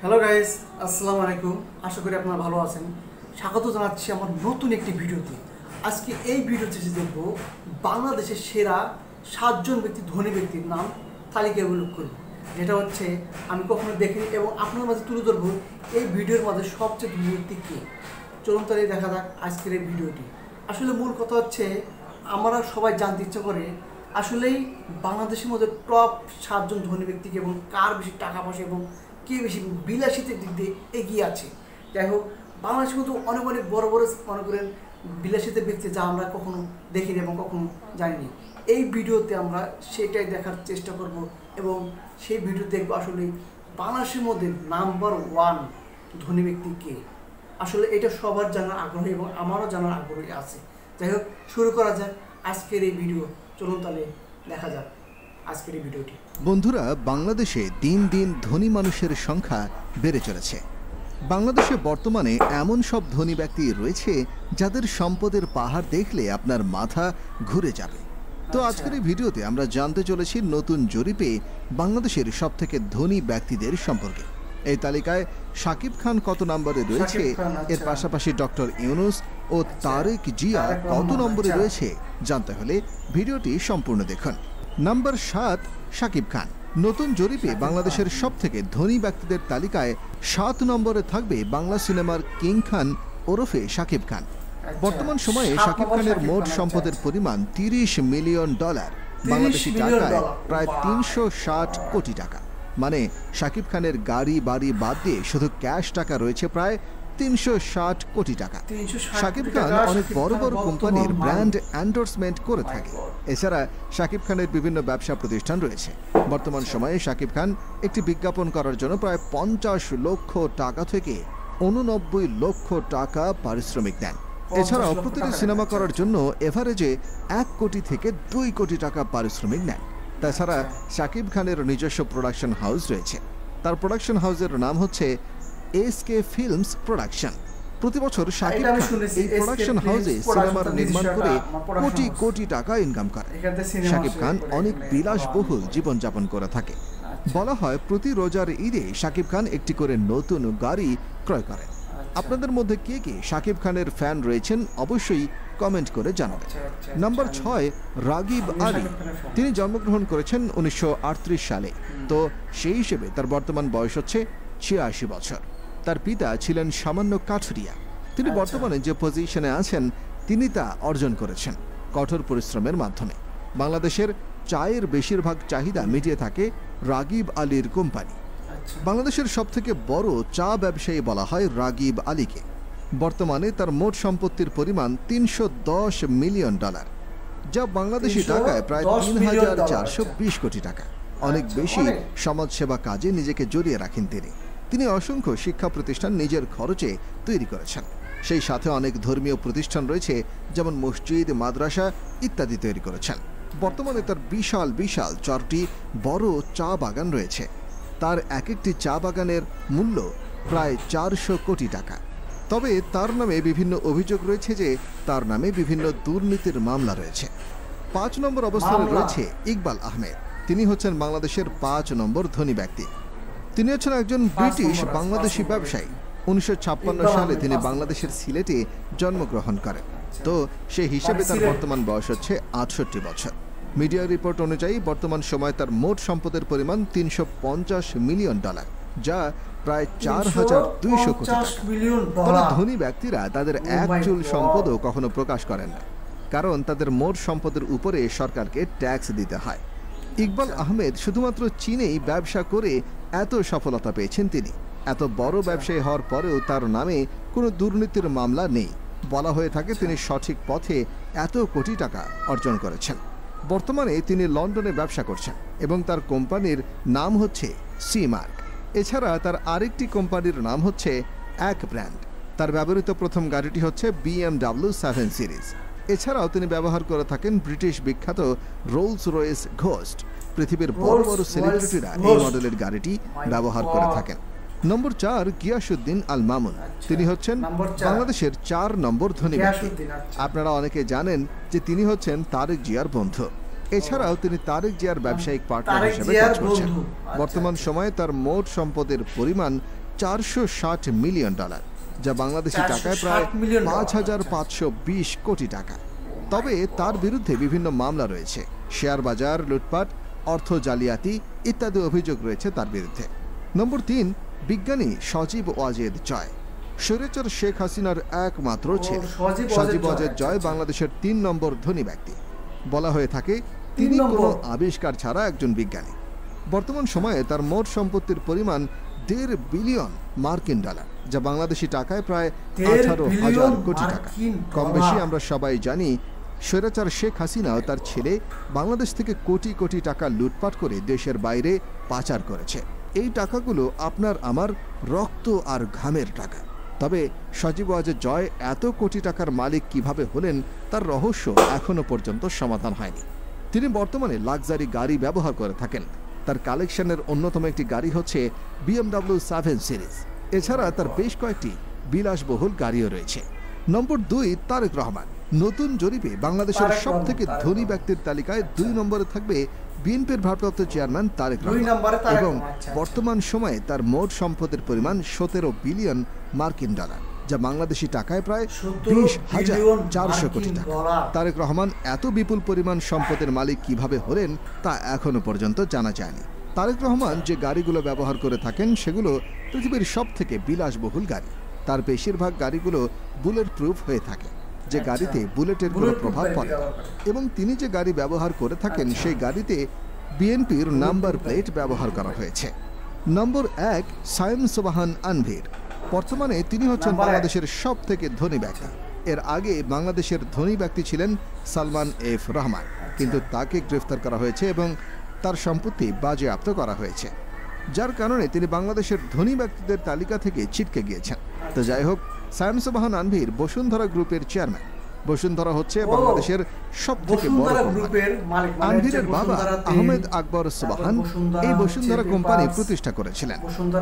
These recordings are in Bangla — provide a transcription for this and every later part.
হ্যালো গাইস, আসসালামু আলাইকুম। আশা করি আপনারা ভালো আছেন। স্বাগত জানাচ্ছি আমার নতুন একটি ভিডিওতে। আজকে এই ভিডিওতে দেখব বাংলাদেশের সেরা 7 জন ধনী ব্যক্তির নাম তালিকা উল্লেখ করব, যেটা হচ্ছে আমি কখনো দেখিনি এবং আপনার মাঝে তুলে ধরবো এই ভিডিওর মাঝে সবচেয়ে ধনী ব্যক্তি কে। চলুন তাহলে দেখা যাক আজকের এই ভিডিওটি। আসলে মূল কথা হচ্ছে আমরা সবাই জানতে ইচ্ছা করে আসলেই বাংলাদেশের মধ্যে টপ 7 জন ধনী ব্যক্তিকে এবং কার বেশি টাকা পয়সা এবং কে বেশি বিলাসিতার দিক দিয়ে এগিয়ে আছে। যাই হোক, বাংলাদেশে কিন্তু অনেক অনেক বড় বড় মনে করেন বিলাসিতার ব্যক্তি যা আমরা কখনো দেখিনি এবং কখনো জানিনি। এই ভিডিওতে আমরা সেটাই দেখার চেষ্টা করব এবং সেই ভিডিও দেখবো আসলে বাংলাদেশের মধ্যে নাম্বার 1 ধনী ব্যক্তি কে। আসলে এটা সবার জানার আগ্রহী এবং আমারও জানার আগ্রহী আছে। যাই হোক, শুরু করা যাক আজকের এই ভিডিও। চলুন তাহলে দেখা যাক আজকের এই ভিডিওটি। বন্ধুরা, বাংলাদেশে দিন দিন ধনী মানুষের সংখ্যা বেড়ে চলেছে। বাংলাদেশে বর্তমানে এমন সব ধনী ব্যক্তি রয়েছে যাদের সম্পদের পাহাড় দেখলে আপনার মাথা ঘুরে যাবে। তো আজকের এই ভিডিওতে আমরা জানতে চলেছি নতুন জরিপে বাংলাদেশের সবথেকে ধনী ব্যক্তিদের সম্পর্কে। এই তালিকায় শাকিব খান কত নম্বরে রয়েছে, এর পাশাপাশি ডক্টর ইউনূস ও তারেক জিয়া কত নম্বরে রয়েছে জানতে হলে ভিডিওটি সম্পূর্ণ দেখুন। নাম্বার 7, শাকিব খান। নতুন জরিপে বাংলাদেশের সবথেকে ধনী ব্যক্তিদের তালিকায় 7 নম্বরে থাকবে বাংলা সিনেমার কিং খান ওরফে শাকিব খান। বর্তমান সময়ে শাকিব খানের মোট সম্পদের পরিমাণ $30 মিলিয়ন, বাংলাদেশি টাকায় প্রায় 360 কোটি টাকা। মানে শাকিব খানের গাড়ি বাড়ি বাদ দিয়ে শুধু ক্যাশ টাকা রয়েছে প্রায় 360 কোটি টাকা। শাকিব খান অনেক বড় বড় কোম্পানির ব্র্যান্ড এন্ডোর্সমেন্ট করে থাকে। এছাড়া শাকিব খানের বিভিন্ন ব্যবসা প্রতিষ্ঠান রয়েছে। বর্তমান সময়ে শাকিব খান একটি বিজ্ঞাপন করার জন্য প্রায় 50 লক্ষ টাকা থেকে 89 লক্ষ টাকা পারিশ্রমিক দেন। এছাড়াও প্রতিটি সিনেমা করার জন্য এভারেজে 1 কোটি থেকে 2 কোটি টাকা পারিশ্রমিক নেন। তাছাড়া শাকিব খানের নিজস্ব প্রোডাকশন হাউস রয়েছে। তার প্রোডাকশন হাউসের নাম হচ্ছে এসকে ফিল্মস প্রোডাকশন। প্রতি বছর শাকিব খান এই প্রোডাকশন হাউসে সিনেমার নির্মাণ করে কোটি কোটি টাকা ইনকাম করে। শাকিব খান অনেক বিলাসবহুল জীবনযাপন করে থাকে। বলা হয় প্রতি রোজার ঈদে শাকিব খান একটি করে নতুন গাড়ি ক্রয় করেন। আপনাদের মধ্যে কে কে শাকিব খানের ফ্যান রয়েছেন অবশ্যই কমেন্ট করে জানাবেন। নাম্বার 6, রাগিব আলী। তিনি জন্মগ্রহণ করেছেন 1938 সালে। তো সেই হিসেবে তার বর্তমান বয়স হচ্ছে 86 বছর। তার পিতা ছিলেন সামান্য কাঠুরিয়া। তিনি বর্তমানে যে পজিশনে আছেন তিনি তা অর্জন করেছেন কঠোর পরিশ্রমের মাধ্যমে। বাংলাদেশের চায়ের বেশিরভাগ চাহিদা মিটিয়ে থাকে রাগিব আলীর কোম্পানি। বাংলাদেশের সবথেকে বড় চা ব্যবসায়ী বলা হয় রাগিব আলীকে। বর্তমানে তার মোট সম্পত্তির পরিমাণ $310 মিলিয়ন, যা বাংলাদেশি টাকায় প্রায় 3420 কোটি টাকা। অনেক বেশি সমাজসেবা কাজে নিজেকে জড়িয়ে রাখেন তিনি অসংখ্য শিক্ষা প্রতিষ্ঠান নিজের খরচে তৈরি করেছেন। সেই সাথে অনেক ধর্মীয় প্রতিষ্ঠান রয়েছে, যেমন মসজিদ, মাদ্রাসা ইত্যাদি তৈরি করেছেন। বর্তমানে তার বিশাল বিশাল 4টি বড় চা বাগান রয়েছে। তার এক একটি চা বাগানের মূল্য প্রায় 400 কোটি টাকা। তবে তার নামে বিভিন্ন অভিযোগ রয়েছে যে তার নামে বিভিন্ন দুর্নীতির মামলা রয়েছে। 5 নম্বর অবস্থানে রয়েছে ইকবাল আহমেদ। তিনি হচ্ছেন বাংলাদেশের 5 নম্বর ধনী ব্যক্তি। তিনি হচ্ছেন একজন ব্রিটিশ বাংলাদেশি ব্যবসায়ী। 1956 সালে তিনি বাংলাদেশের সিলেটে জন্মগ্রহণ করেন। তো সেই হিসেবে তার বর্তমান বয়স হচ্ছে 68 বছর। মিডিয়া রিপোর্ট অনুযায়ী বর্তমান সময়ে তার মোট সম্পদের পরিমাণ $350 মিলিয়ন, যা প্রায় 4200 কোটি টাকা। ধনী ব্যক্তিরা তাদের এক চুল সম্পদও কখনো প্রকাশ করেন না, কারণ তাদের মোট সম্পদের উপরে সরকারকে ট্যাক্স দিতে হয়। ইকবাল আহমেদ শুধুমাত্র চীনেই ব্যবসা করে এত সফলতা পেয়েছেন। তিনি এত বড় ব্যবসায়ী হওয়ার পরেও তার নামে কোনো দুর্নীতির মামলা নেই। বলা হয়ে থাকে তিনি সঠিক পথে এত কোটি টাকা অর্জন করেছেন। বর্তমানে তিনি লন্ডনে ব্যবসা করছেন এবং তার কোম্পানির নাম হচ্ছে সি-মার্ক। এছাড়া তার আরেকটি কোম্পানির নাম হচ্ছে এক ব্র্যান্ড। তার ব্যবহৃত প্রথম গাড়িটি হচ্ছে BMW 7 সিরিজ। এছাড়াও তিনি ব্যবহার করে থাকেন ব্রিটিশ বিখ্যাত রোলস রয়েস ঘোস্ট। পৃথিবীর বড় বড় সেলিব্রিটিরা এই মডেলের গাড়িটি ব্যবহার করে থাকেন। নম্বর 4, গিয়াসউদ্দিন আল মামুন। তিনি হচ্ছেন বাংলাদেশের 4 নম্বর ধনী ব্যক্তি। আপনারা অনেকে জানেন যে তিনি হচ্ছেন তারেক জিয়ার বন্ধু। এছাড়াও তিনি তারেক জিয়ার ব্যবসায়িক পার্টনার হিসেবে কাজ করছেন। বর্তমান সময়ে তার মোট সম্পদের পরিমাণ $460 মিলিয়ন, যা বাংলাদেশি টাকায় প্রায় 5,520 কোটি টাকা। তবে তার বিরুদ্ধে বিভিন্ন মামলা রয়েছে, শেয়ার বাজার লুটপাট, অর্থ জালিয়াতি ইত্যাদি অভিযোগ রয়েছে তার বিরুদ্ধে। নম্বর 3, বিজ্ঞানী সজীব ওয়াজেদ জয়, স্বৈরাচার শেখ হাসিনার একমাত্র ছেলে। সজীব ওয়াজেদ জয় বাংলাদেশের 3 নম্বর ধনী ব্যক্তি। বলা হয়ে থাকে তিনি কোনো আবিষ্কার ছাড়া একজন বিজ্ঞানী। বর্তমান সময়ে তার মোট সম্পত্তির পরিমাণ $1.5 বিলিয়ন মার্কিন, যা বাংলাদেশি টাকায় প্রায় 18,000 কোটি টাকা। কম বেশি আমরা সবাই জানি স্বৈরাচার শেখ হাসিনা ও তার ছেলে বাংলাদেশ থেকে কোটি কোটি টাকা লুটপাট করে দেশের বাইরে পাচার করেছে। এই টাকাগুলো আপনার আমার রক্ত আর ঘামের টাকা। তবে সজীব ওয়াজেদ জয় এত কোটি টাকার মালিক কিভাবে হলেন তার রহস্য এখনো পর্যন্ত সমাধান হয়নি। তিনি বর্তমানে লাক্সারি গাড়ি ব্যবহার করে থাকেন। তার কালেকশনের অন্যতম একটি গাড়ি হচ্ছে BMW 7 সিরিজ। এছাড়া তার বেশ কয়েকটি বিলাসবহুল গাড়িও রয়েছে। নম্বর 2, তারেক রহমান। নতুন জরিপে বাংলাদেশের সবথেকে ধনী ব্যক্তির তালিকায় 2 নম্বরে থাকবে বিএনপির ভারপ্রাপ্ত চেয়ারম্যান তারেক রহমান, এবং বর্তমান সময়ে তার মোট সম্পদের পরিমাণ 17 বিলিয়ন মার্কিন, যা বাংলাদেশি টাকায় প্রায় 20,400 কোটি টাকা। তারেক রহমান এত বিপুল পরিমাণ সম্পদের মালিক কিভাবে হলেন তা এখনো পর্যন্ত জানা যায়নি। তারেক রহমান যে গাড়িগুলো ব্যবহার করে থাকেন সেগুলো পৃথিবীর সব থেকে বিলাসবহুল গাড়ি। তার বেশিরভাগ গাড়িগুলো বুলেট প্রুফ হয়ে থাকে, যে গাড়িতে বুলেটের কোনো প্রভাব পড়ে না। এবং তিনি যে গাড়ি ব্যবহার করে থাকেন সেই গাড়িতে বিএনপির নাম্বার প্লেট ব্যবহার করা হয়েছে। নম্বর 1, সায়েম সোবাহান আনভীর। বর্তমানে তিনি হচ্ছেন বাংলাদেশের সব থেকে ধনী ব্যক্তি। এর আগে বাংলাদেশের ধনী ব্যক্তি ছিলেন সালমান এফ রহমান, কিন্তু তাকে গ্রেফতার করা হয়েছে এবং তার সম্পত্তি বাজেয়াপ্ত করা হয়েছে, যার কারণে তিনি বাংলাদেশের ধনী ব্যক্তিদের তালিকা থেকে ছিটকে গিয়েছেন। তো যাই হোক, সায়েম সোবাহান আনভীর বসুন্ধরা গ্রুপের চেয়ারম্যান। বসুন্ধরা হচ্ছে বাংলাদেশের সবথেকে বড় কোম্পানি। আনভীরের বাবা আহমেদ আকবর সোবাহান এই বসুন্ধরা কোম্পানি প্রতিষ্ঠা করেছিলেন।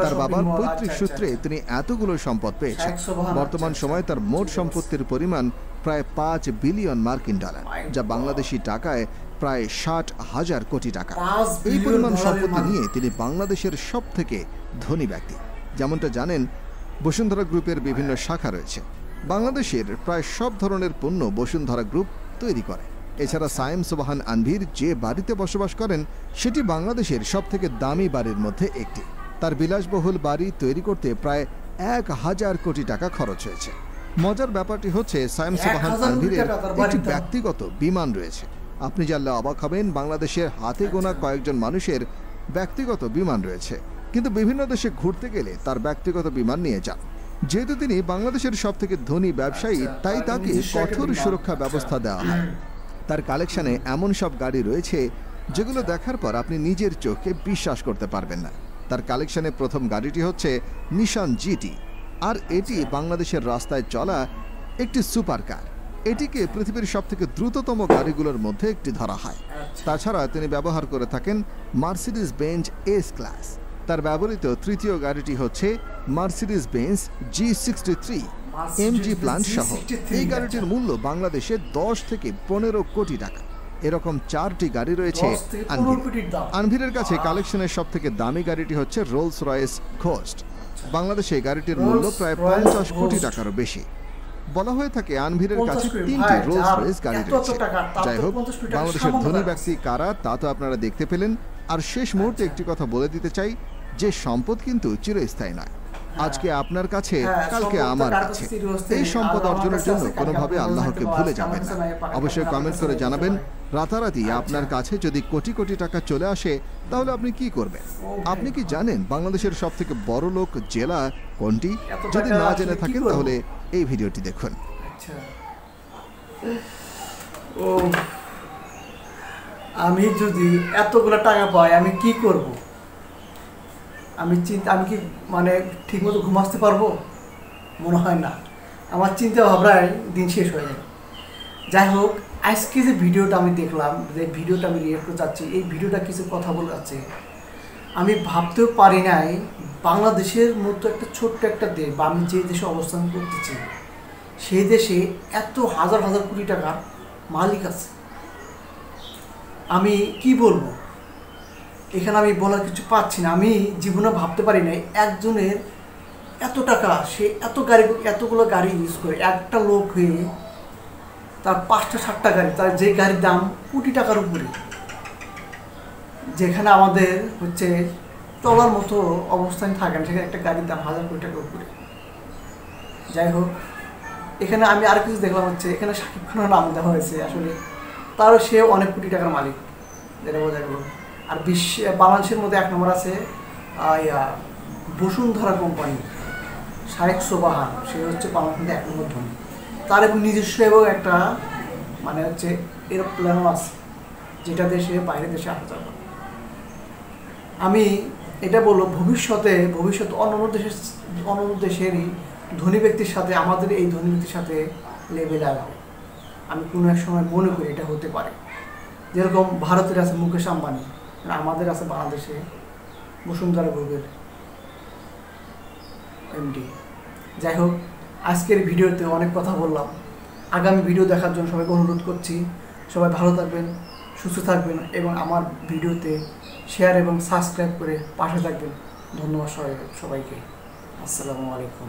তার বাবার পৈতৃক সূত্রে তিনি এতগুলো সম্পদ পেয়েছেন। বর্তমান সময়ে তার মোট সম্পত্তির পরিমাণ প্রায় 5 বিলিয়ন মার্কিন, যা বাংলাদেশি টাকায় প্রায় 60,000 কোটি টাকা। এই পরিমাণ সম্পত্তি নিয়ে তিনি বাংলাদেশের সব থেকে ধনী ব্যক্তি। যেমনটা জানেন, বসুন্ধরা গ্রুপের বিভিন্ন শাখা রয়েছে। বাংলাদেশের প্রায় সব ধরনের পণ্য বসুন্ধরা গ্রুপ তৈরি করে। এছাড়া সায়েম সোবাহান আনভীর যে বাড়িতে বসবাস করেন সেটি বাংলাদেশের সব থেকে দামি বাড়ির মধ্যে একটি। তার বিলাসবহুল বাড়ি তৈরি করতে প্রায় 1,000 কোটি টাকা খরচ হয়েছে। মজার ব্যাপারটি হচ্ছে, সায়েম সোবাহান আনভীরের একটি ব্যক্তিগত বিমান রয়েছে। আপনি জানলে অবাক হবেন, বাংলাদেশের হাতে গোনা কয়েকজন মানুষের ব্যক্তিগত বিমান রয়েছে, কিন্তু বিভিন্ন দেশে ঘুরতে গেলে তার ব্যক্তিগত বিমান নিয়ে যান। যেহেতু তিনি বাংলাদেশের সব থেকে ধনী ব্যবসায়ী, তাই তাকে কঠোর সুরক্ষা ব্যবস্থা দেওয়া হয়। তার কালেকশনে এমন সব গাড়ি রয়েছে যেগুলো দেখার পর আপনি নিজের চোখে বিশ্বাস করতে পারবেন না। তার কালেকশনে প্রথম গাড়িটি হচ্ছে নিশান জিটি, আর এটি বাংলাদেশের রাস্তায় চলা একটি সুপার কার। এটিকে পৃথিবীর সব থেকে দ্রুততম গাড়িগুলোর মধ্যে একটি ধরা হয়। তাছাড়া তিনি ব্যবহার করে থাকেন মার্সিডিজ বেঞ্জ এস ক্লাস। তার ব্যবহৃত তৃতীয় গাড়িটি হচ্ছে Mercedes Benz G63 MG plant সহ। এই গাড়িটির মূল্য বাংলাদেশে 10 থেকে 15 কোটি টাকা। এরকম 4টি গাড়ি রয়েছে আনভীরের কাছে। কালেকশনের সব থেকে দামি গাড়িটি হচ্ছে রোলস রয়েস ঘোস্ট। বাংলাদেশে গাড়িটির মূল্য প্রায় 50 কোটি টাকারও বেশি। বলা হয়ে থাকে আনভীরের কাছে 3টি রোলস রয়েস গাড়ি রয়েছে। যাই হোক, বাংলাদেশের ধনী ব্যক্তি কারা তা তো আপনারা দেখতে পেলেন। আর শেষ মুহূর্তে একটি কথা বলে দিতে চাই, যে সম্পদ কিন্তু চিরস্থায়ী নয়। আজকে আপনার কাছে, কালকে আমার কাছে। এই সম্পদ অর্জনের জন্য কোনোভাবে আল্লাহকে ভুলে যাবেন না। অবশ্যই কমেন্ট করে জানাবেন, রাতারাতি আপনার কাছে যদি কোটি কোটি টাকা চলে আসে তাহলে আপনি কি করবেন? আপনি কি জানেন বাংলাদেশের সব থেকে বড় লোক জেলা কোনটি? যদি না জেনে থাকেন তাহলে এই ভিডিওটি দেখুন। আমি যদি এতগুলো টাকা পাই আমি কি করব? আমি কি মানে ঠিকমতো ঘুমাতে পারবো? মনে হয় না। আমার চিন্তা ভাবনায় দিন শেষ হয়ে যাবে। যাই হোক, আজকে যে ভিডিওটা আমি দেখলাম, যে ভিডিওটা আমি রিয়েক্ট করে যাচ্ছি, এই ভিডিওটা কিছু কথা বলে যাচ্ছে। আমি ভাবতেও পারি নাই বাংলাদেশের মতো একটা ছোট্ট একটা দেশ, বা আমি যে দেশে অবস্থান করতেছি সেই দেশে এত হাজার হাজার কোটি টাকার মালিক আছে। আমি কি বলবো, এখানে আমি বলার কিছু পাচ্ছি না। আমি জীবনে ভাবতে পারি নাই একজনের এত টাকা, সে এতগুলো গাড়ি ইউজ করে, একটা লোক হয়ে তার 5টা 7টা গাড়ি, তার যে গাড়ির দাম কোটি টাকার উপরে, যেখানে আমাদের হচ্ছে চলার মতো অবস্থান থাকে না, সেখানে একটা গাড়ির দাম 1000 কোটি টাকার উপরে। যাই হোক, এখানে আমি আর কিছু দেখলাম হচ্ছে এখানে শাকিব খানের নাম দেওয়া হয়েছে, আসলে তারও সে অনেক কোটি টাকার মালিক, যেটা বোঝা গেল। আর বাংলাদেশের মধ্যে 1 নম্বর আছে বসুন্ধরা কোম্পানি, শাহেক সোবাহান, সে হচ্ছে বাংলাদেশের মধ্যে 1 নম্বর ধনী। তার এবং নিজস্ব এবং একটা মানে হচ্ছে এরোপ্লেনও আছে, যেটা দেশে বাইরের দেশে আসা যাবে। আমি এটা বলবো ভবিষ্যতে অন্য দেশেরই ধনী ব্যক্তির সাথে আমাদের এই ধনী ব্যক্তির সাথে লেভেল আসবে। আমি কোনো এক সময় মনে করি এটা হতে পারে। যেরকম ভারতের আছে মুকেশ আম্বানি, আমাদের আছে বাংলাদেশে বসুন্ধরা গ্রুপের এমডি। যাই হোক, আজকের ভিডিওতে অনেক কথা বললাম। আগামী ভিডিও দেখার জন্য সবাইকে অনুরোধ করছি। সবাই ভালো থাকবেন, সুস্থ থাকবেন এবং আমার ভিডিওতে শেয়ার এবং সাবস্ক্রাইব করে পাশে থাকবেন। ধন্যবাদ সবাইকে। আসসালামু আলাইকুম।